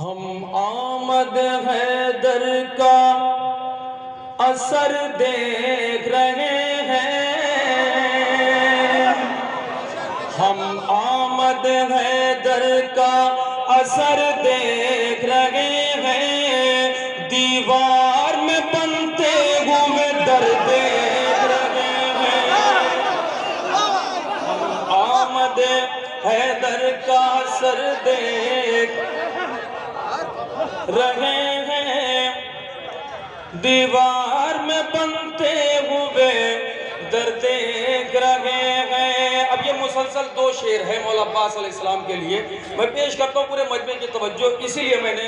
हम आमद हैदर का असर देख रहे हैं। हम आमद हैदर का असर देख रहे हैं। दीवार में बनते हुए दर देख रहे हैं। हम आमद हैदर का असर देख रहे हैं। दीवार में बनते हुए दर देख रहे हैं। अब ये मुसलसल दो शेर है मौला अब्बास अलैहिस्सलाम के लिए। मैं पेश करता हूँ पूरे मजमे की तवज्जो, इसीलिए मैंने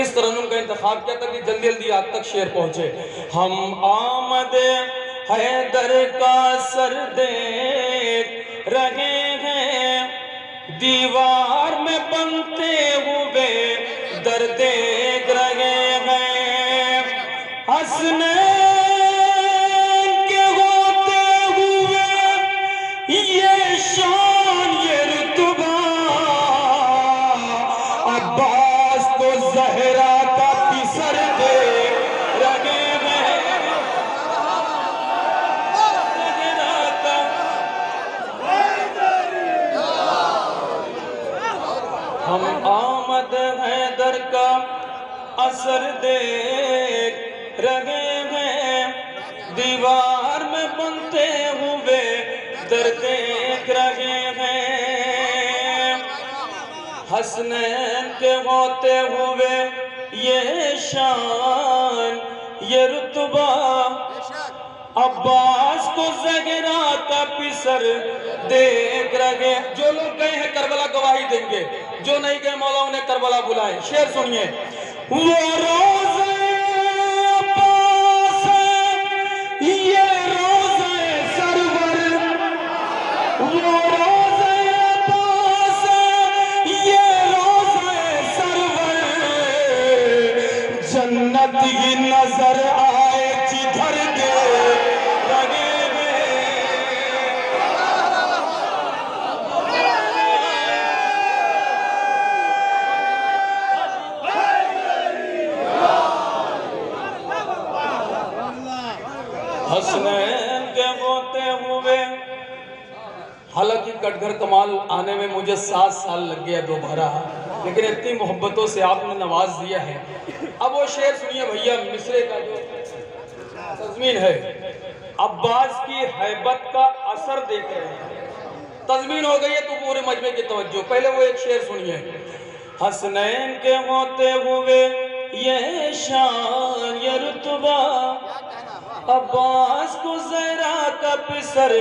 इस तरन्नुम का इंतखाब किया ताकि जल्दी जल्दी आप तक शेर पहुंचे। हम आमद हैदर का सर देख रहे हैं। दीवार में बनते हुए दर देख रहे हैं। हंसने के होते हुए ये शान ये रुतबा, अब्बास को ज़हरा का पिसर देख रहे हैं। हम आमद हैदर का असर देख रहे हैं। दीवार में बनते हुए दर देख रहे हैं। हसनैन के होते हुए ये शान ये रुतबा, अब्बास को ज़हरा का पिसर देख रहे। जो लोग गए हैं करबला गवाही देंगे, जो नहीं गए मौला उन्हें करबला बुलाए। शेर सुनिए। वो रोज़े अब्बास ये रोज़े सरवर, वो रोज़े अब्बास ये रोज़े सरवर, जन्नत की नजर आए जिधर दे लगे हसनैन के होते हुए। हालांकि कटघर कमाल आने में मुझे 7 साल लग गया दोबारा, लेकिन इतनी मोहब्बतों से आपने नवाज दिया है। अब वो शेर सुनिए भैया, मिसरे का जो तज़मीन है, अब्बास की हैबत का असर देख रहे हैं। तज़मीन हो गई है तो पूरे मजमे की तवज्जो। पहले वो एक शेर सुनिए। हसनैन के होते हुए ये शान ये रुतबा, अब्बास को ज़हरा का पिसर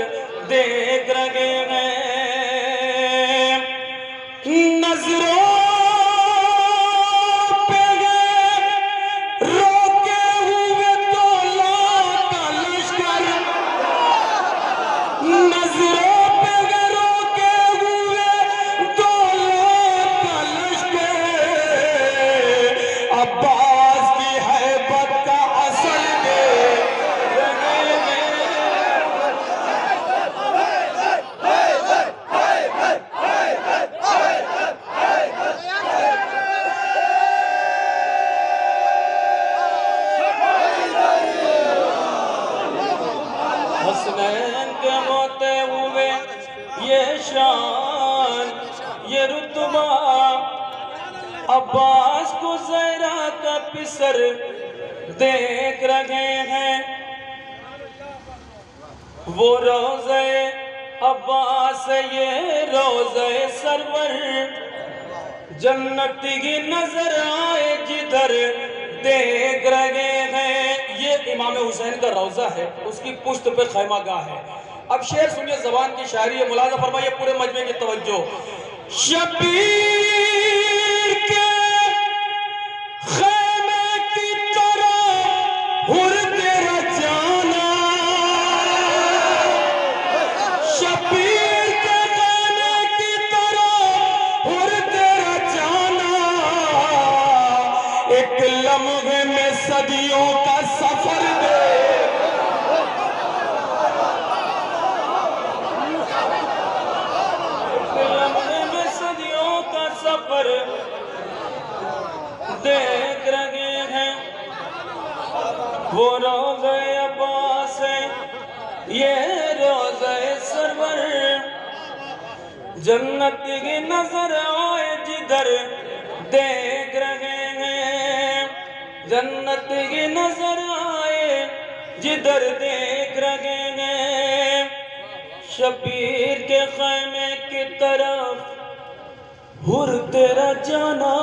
देख रहे हैं। नजरों पे रोके हुए दौलत का लश्कर, नजरों पे रोके हुए दौलत का लश्कर, अब्बास की हैबत का असर हसनैन के होते हुए ये शान ये रुतबा, अब्बास को ज़हरा का पिसर देख रहे हैं। वो रोज़े अब्बास ये रोज़े सरवर, जन्नत की नजर आए जिधर देख रहे हैं। ये इमाम हुसैन का रोज़ा है, उसकी पुश्त पे खैमागाह है। अब शेर सुनिए, जबान की शायरी है, मुलाज़ा फरमाइए पूरे मजमे की तवज्जो। शबीर के खैमे की तरह हुर तेरा जाना, शबीर के खैमे की तरह हुर तेरा जाना, एक लम्हे में सदियों का सफर दे। देख रहे हैं। वो रोज़े अब्बास है, ये रोज़े सरवर, जन्नत की नजर आए जिधर देख रहे हैं, जन्नत की नजर आए जिधर देख रहे हैं। शबीर के खैमे की तरफ हुर तेरा जाना,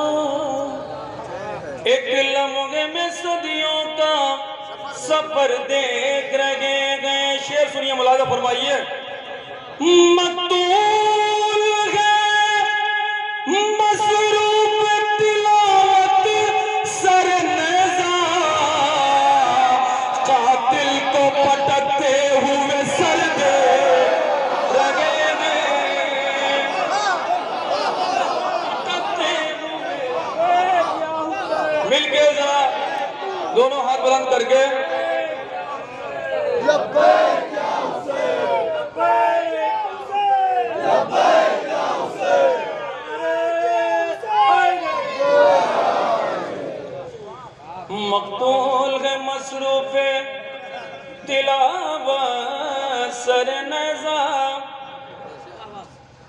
एक लम्हे में सदियों का सफर देख रहे हैं। शेर सुनिए, मुलाजा फरमाइए। मकतूल है मसरूफ तिलावत सरनेज़ा, कातिल को पटकते हुए सर दे रहे हैं, मिलके जरा दोनों हाथ बुलंद करके मकतूल है मसरूफ तिलावत सरनेज़ा,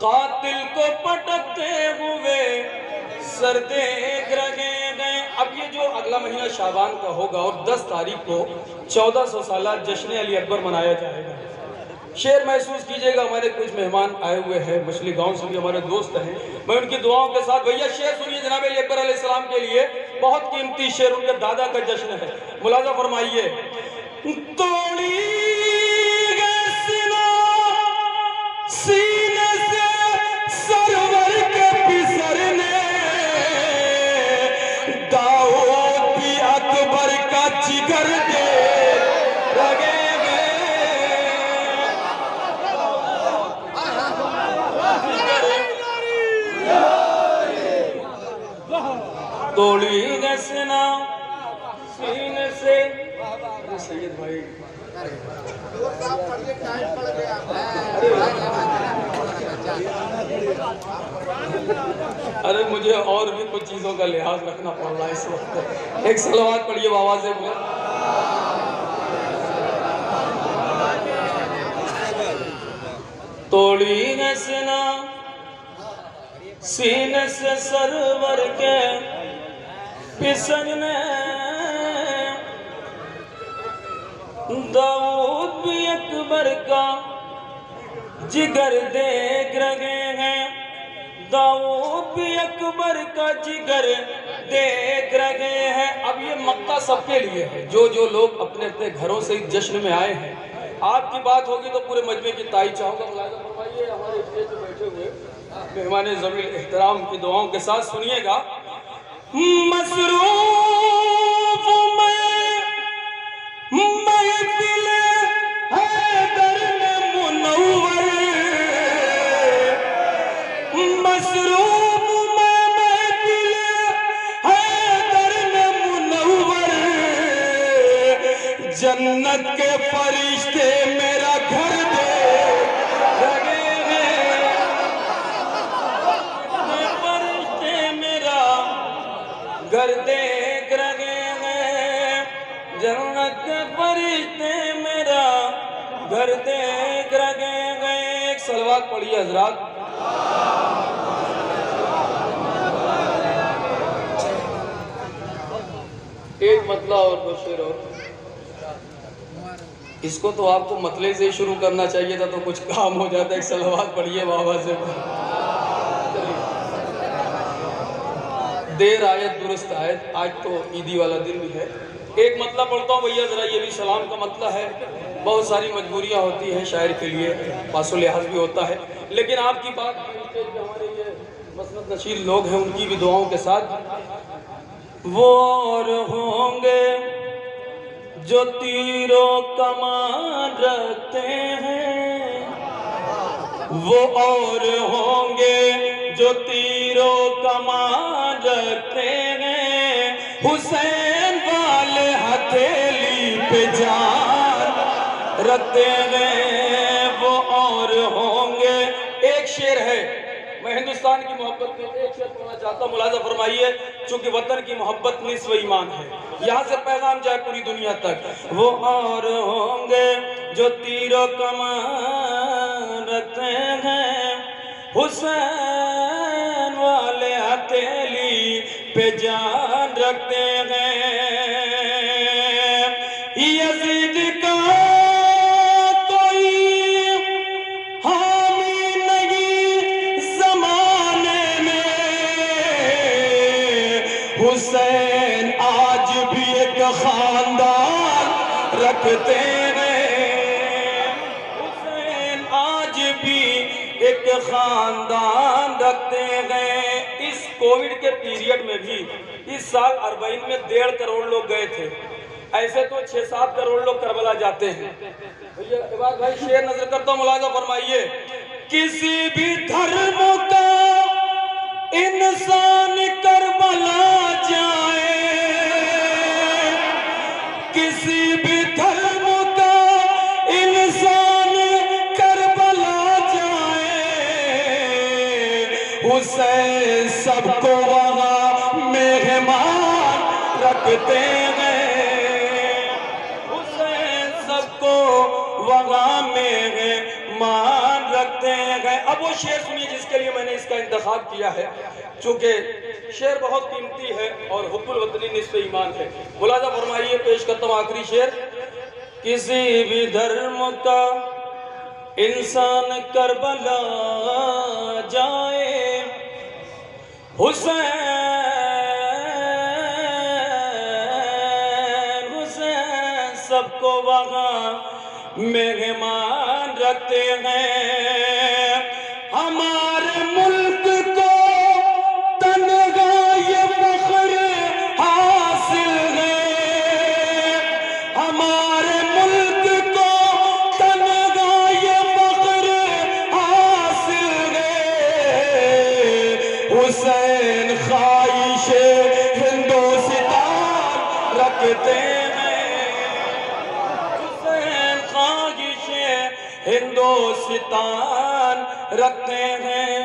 कातिल को पटकते हुए सर देख रहे हैं। अब ये जो अगला महीना शाबान का होगा और 10 तारीख को 1400 साला जश्न अली अकबर मनाया जाएगा। शेर महसूस कीजिएगा, हमारे कुछ मेहमान आए हुए हैं मछली गांव से भी, हमारे दोस्त हैं, मैं उनकी दुआओं के साथ। भैया शेर सुनिए जनाब अली अकबर अलैहिस्सलाम के लिए, बहुत कीमती शेर, उनके दादा का जश्न है, मुलाजा फरमाइए। तोड़ी सीने से सरवर के पिसरने, दाऊद भी अकबर का जिगर दे लगे तोड़ी गसना सीने से। सैयद भाई अरे मुझे और भी कुछ चीजों का लिहाज रखना पड़ रहा है इस वक्त। एक सलवात पढ़िए बाबा से बोले। तोड़ी गसना सीने से सरवर के पिसरने, दाऊद भी अकबर का जिगर देख रहे हैं, दाऊद भी अकबर का जिगर देख रहे हैं। अब ये मक्का सबके लिए है, जो जो लोग अपने अपने घरों से जश्न में आए हैं। आपकी बात होगी तो पूरे मजमे की ताई चाहूँगा, मुलाज़ा फरमाइए। हमारे स्टेज पे बैठे हुए मेहमान ज़मील एहतराम की दुआओं के साथ सुनिएगा। मसरूफ महफिल हैदर में मुनव्वर, मसरूफ महफिल हैदर में मुनव्वर, जन्नत के फरिश्ते मेरा घर दे लगे हैं, फरिश्ते मेरा घर देख रहे हैं, जन्नत के फरिश्ते मेरा घर देख रहे हैं। एक सलवात पढ़िए हजरात। एक मतला और दो शेर और। इसको तो आपको मतले से ही शुरू करना चाहिए था, तो कुछ काम हो जाता है। एक सलवात पढ़िए बाबा से। देर आयत दुरुस्त आयत, आज तो ईदी वाला दिन भी है। एक मतलब पढ़ता हूँ भैया ज़रा, ये भी सलाम का मतलब है। बहुत सारी मजबूरियाँ होती हैं शायर के लिए, पासो लिहाज भी होता है, लेकिन आपकी बात हमारे ये मसनद नशीर लोग हैं, उनकी भी दुआओं के साथ। वो और होंगे जो तीरों कमान रखते हैं, वो और होंगे जो तीरों कमान रखते हैं, हुसैन वाले हथेली पे जान रखते हैं, वो और होंगे। एक शेर है, मैं हिंदुस्तान की मोहब्बत में एक शेर बोलना चाहता हूँ, मुलाजा फरमाइए। चूंकि वतन की मोहब्बत निस्फ ईमान है, यहाँ से पैगाम जाए पूरी दुनिया तक। वो और होंगे जो तीरों कमान रखते हैं, हुसैन वाले हथेली पे जान रखते हैं। यजीद का कोई हामी नहीं जमाने में, हुसैन आज भी एक खानदान रखते हैं। हुसैन आज भी एक खानदान रखते हैं। इस कोविड के पीरियड में भी इस साल अरबईन में 1.5 करोड़ लोग गए थे। ऐसे तो 6-7 करोड़ लोग करबला जाते हैं। भैया भाई शेर नजर करता हूँ, मुलाजा फरमाइए। किसी भी धर्म का इंसान करबला जाए, किसी भी धर्म का इंसान करबला जाए, हुसैन सबको वहाँ मेहमान रखते हैं। वहाँ में मान रखते हैं। अब वो शेर सुनिए जिसके लिए मैंने इसका इंतखाब किया है, चूंकि शेर बहुत कीमती है और हुब्बुल वतनी निस्फ़े ईमान है। मुलाजा फरमाइए, पेश करता हूँ आखिरी शेर। किसी भी धर्म का इंसान करबला जाए, हुसैन सबको वहाँ मेहमान रखते हैं। हमारे मुल्क को तनगा ये फख्र हासिल है, हमारे मुल्क को तनगा ये फख्र हासिल है। हुसैन ख्वाहिशे हिंदुस्तान रखते हैं, हिंदुस्तान रखते हैं।